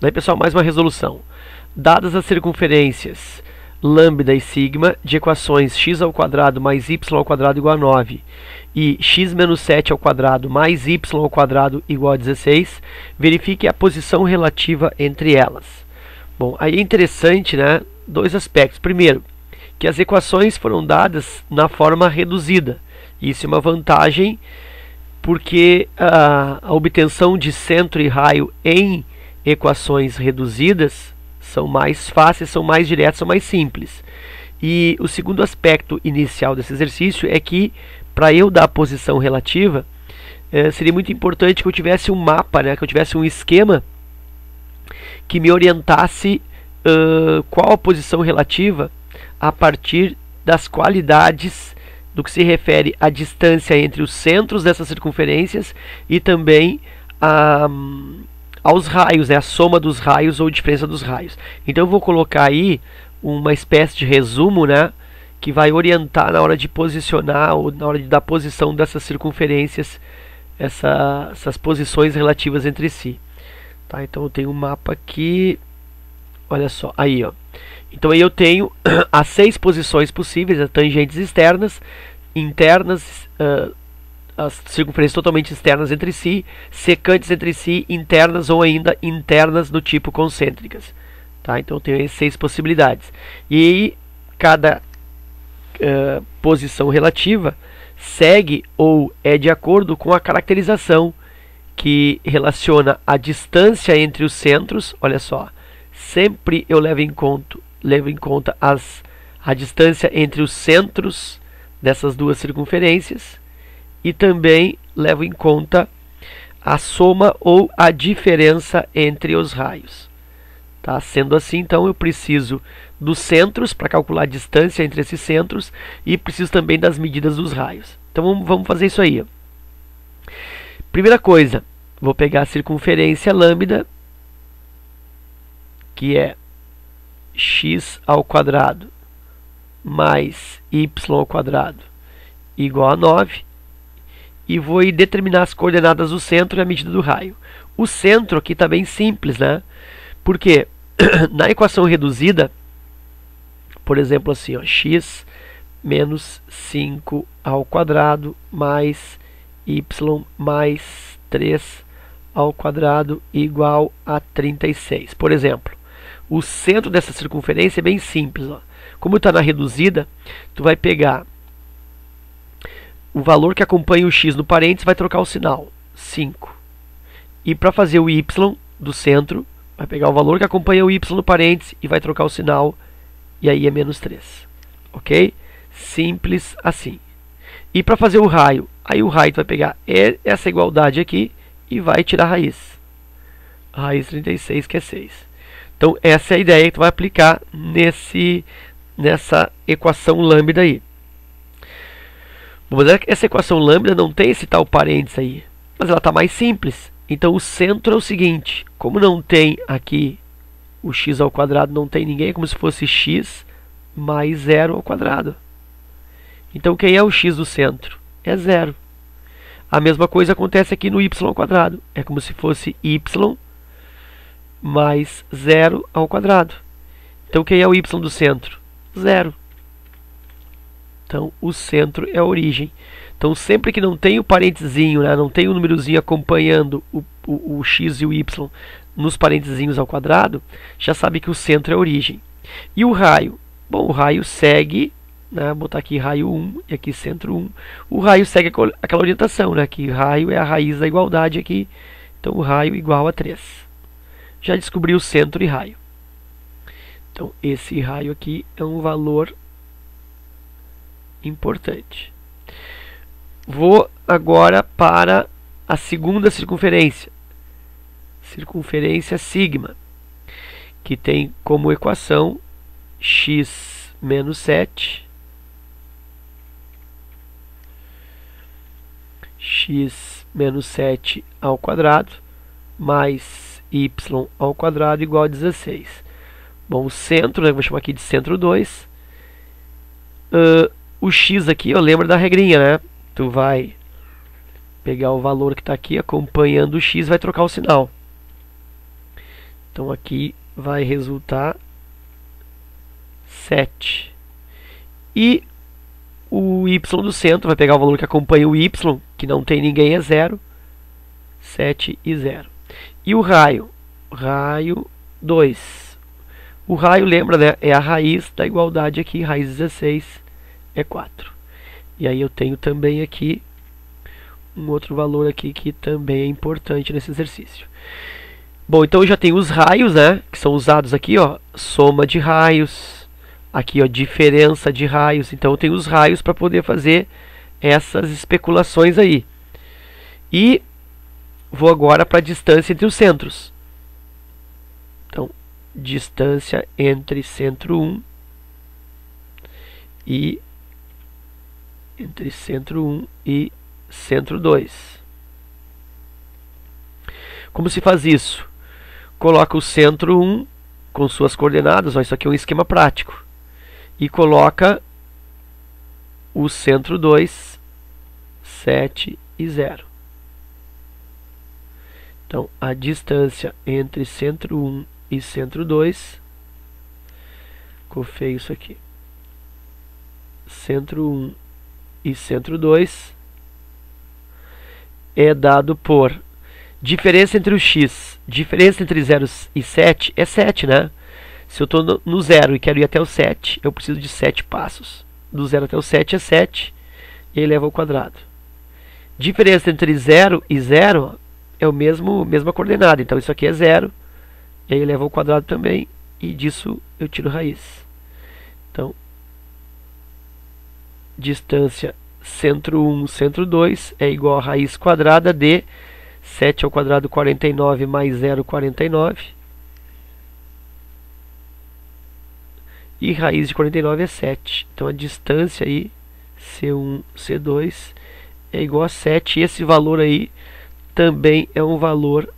Daí, pessoal, mais uma resolução. Dadas as circunferências lambda e sigma de equações x ao quadrado mais y ao quadrado igual a 9 e x menos 7 ao quadrado mais y ao quadrado igual a 16, verifique a posição relativa entre elas. Bom, aí é interessante, né, dois aspectos. Primeiro, que as equações foram dadas na forma reduzida. Isso é uma vantagem porque a obtenção de centro e raio em equações reduzidas são mais fáceis, são mais diretas, são mais simples. E o segundo aspecto inicial desse exercício é que, para eu dar a posição relativa, seria muito importante que eu tivesse um mapa, né, que eu tivesse um esquema que me orientasse qual a posição relativa a partir das qualidades do que se refere à distância entre os centros dessas circunferências e também aos raios, né, a soma dos raios ou diferença dos raios. Então eu vou colocar aí uma espécie de resumo, né, que vai orientar na hora de posicionar ou na hora de dar posição dessas circunferências, essas posições relativas entre si. Tá, então eu tenho um mapa aqui, olha só, aí ó. Então aí eu tenho as 6 posições possíveis, as tangentes externas, internas, as circunferências totalmente externas entre si, secantes entre si, internas ou ainda internas do tipo concêntricas. Tá? Então eu tenho aí 6 possibilidades. E cada posição relativa segue ou é de acordo com a caracterização que relaciona a distância entre os centros. Olha só, sempre eu levo em conta a distância entre os centros dessas duas circunferências e também levo em conta a soma ou a diferença entre os raios. Tá? Sendo assim, então, eu preciso dos centros para calcular a distância entre esses centros e preciso também das medidas dos raios. Então vamos fazer isso aí. Primeira coisa, vou pegar a circunferência lambda, que é x ao quadrado mais y ao quadrado igual a 9, e vou determinar as coordenadas do centro e a medida do raio. O centro aqui está bem simples, né? Porque na equação reduzida, por exemplo assim, ó, x menos 5 ao quadrado mais y mais 3 ao quadrado igual a 36. Por exemplo, o centro dessa circunferência é bem simples. Ó. Como está na reduzida, tu vai pegar o valor que acompanha o x no parênteses, vai trocar o sinal, 5. E para fazer o y do centro, vai pegar o valor que acompanha o y no parênteses e vai trocar o sinal, e aí é menos 3. Ok? Simples assim. E para fazer o raio, aí o raio tu vai pegar essa igualdade aqui e vai tirar a raiz. Raiz 36, que é 6. Então essa é a ideia que tu vai aplicar nessa equação lambda aí. Mas essa equação lambda não tem esse tal parênteses aí, mas ela está mais simples. Então o centro é o seguinte, como não tem aqui o x ao quadrado, não tem ninguém, é como se fosse x mais 0 ao quadrado. Então quem é o x do centro? É 0. A mesma coisa acontece aqui no y ao quadrado, é como se fosse y mais 0 ao quadrado. Então quem é o y do centro? 0. Então o centro é a origem. Então sempre que não tem o parentezinho, né, não tem o númerozinho acompanhando o x e o y nos parentezinhos ao quadrado, já sabe que o centro é a origem. E o raio? Bom, o raio segue, né, vou botar aqui raio 1 e aqui centro 1. O raio segue aquela orientação, né, que raio é a raiz da igualdade aqui. Então o raio igual a 3. Já descobri o centro e raio. Então esse raio aqui é um valor importante. Vou agora para a segunda circunferência. Circunferência sigma, que tem como equação x menos 7, x menos 7 ao quadrado, mais y ao quadrado igual a 16. Bom, o centro, né, vou chamar aqui de centro 2. O x aqui, eu lembro da regrinha, né? Tu vai pegar o valor que está aqui, acompanhando o x, vai trocar o sinal. Então aqui vai resultar 7. E o y do centro vai pegar o valor que acompanha o y, que não tem ninguém, é 0. 7 e 0. E o raio? Raio 2. O raio, lembra, né? É a raiz da igualdade aqui. Raiz 16 é 4. E aí eu tenho também aqui um outro valor aqui que também é importante nesse exercício. Bom, então eu já tenho os raios, né? Que são usados aqui, ó. Soma de raios. Aqui, ó, diferença de raios. Então eu tenho os raios para poder fazer essas especulações aí. E vou agora para a distância entre os centros. Então, distância entre centro 1 e entre centro 1 e centro 2. Como se faz isso? Coloca o centro 1 com suas coordenadas, ó, isso aqui é um esquema prático. E coloca o centro 2, 7 e 0. Então, a distância entre centro 1 e centro 2, ficou feio isso aqui, centro 1 e centro 2 é dado por diferença entre o x, diferença entre 0 e 7 é 7, né? Se eu estou no 0 e quero ir até o 7, eu preciso de 7 passos. Do 0 até o 7 é 7, e eleva ao quadrado. Diferença entre 0 e 0 é o mesma coordenada, então isso aqui é 0, e aí eleva ao quadrado também, e disso eu tiro raiz. Então, distância centro 1, centro 2 é igual a raiz quadrada de 7 ao quadrado 49 mais 0, 49. E raiz de 49 é 7. Então a distância aí, C1, C2, é igual a 7. E esse valor aí também é um valor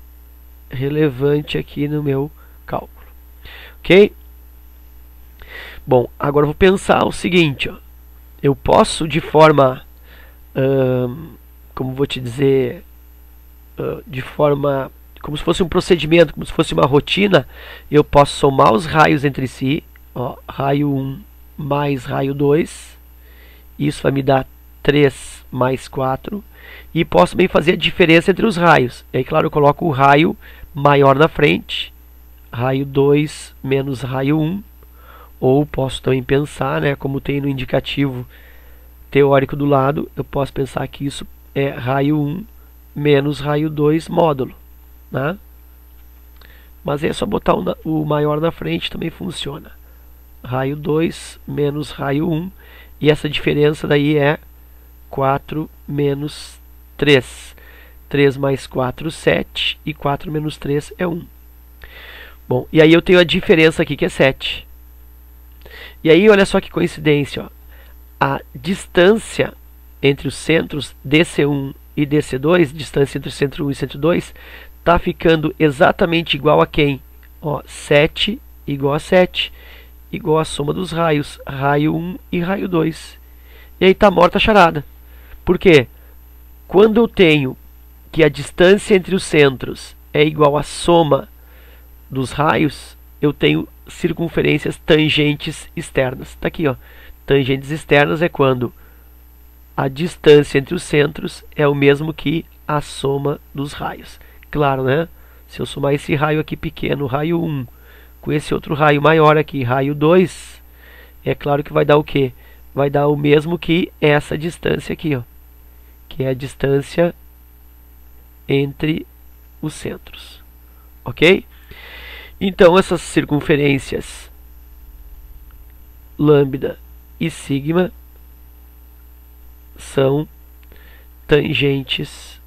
relevante aqui no meu cálculo. Ok? Bom, agora eu vou pensar o seguinte, ó. Eu posso de forma, como vou te dizer, de forma, como se fosse um procedimento, como se fosse uma rotina, eu posso somar os raios entre si, ó, raio 1 mais raio 2, isso vai me dar 3 mais 4, e posso também fazer a diferença entre os raios. E aí, claro, eu coloco o raio maior na frente, raio 2 menos raio 1, ou posso também pensar, né, como tem no indicativo teórico do lado, eu posso pensar que isso é raio 1 menos raio 2 módulo, né? Mas é só botar o maior na frente, também funciona. Raio 2 menos raio 1, e essa diferença daí é 4 menos 3. 3 mais 4, 7, e 4 menos 3 é 1. Bom, e aí eu tenho a diferença aqui que é 7. E aí, olha só que coincidência, ó. A distância entre os centros DC1 e DC2, distância entre o centro 1 e centro 2, está ficando exatamente igual a quem? Ó, 7 igual a 7, igual a soma dos raios, raio 1 e raio 2. E aí está morta a charada. Por quê? Quando eu tenho que a distância entre os centros é igual à soma dos raios, eu tenho circunferências tangentes externas. Está aqui, ó. Tangentes externas é quando a distância entre os centros é o mesmo que a soma dos raios. Claro, né? Se eu somar esse raio aqui pequeno, raio 1, com esse outro raio maior aqui, raio 2, é claro que vai dar o quê? Vai dar o mesmo que essa distância aqui, ó, que é a distância entre os centros. Ok? Então, essas circunferências lambda e sigma são tangentes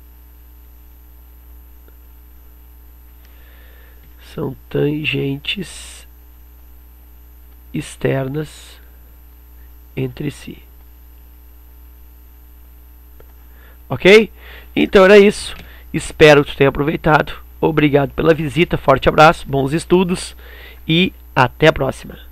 externas entre si. Ok? Então era isso. Espero que tu tenha aproveitado. Obrigado pela visita. Forte abraço, bons estudos e até a próxima.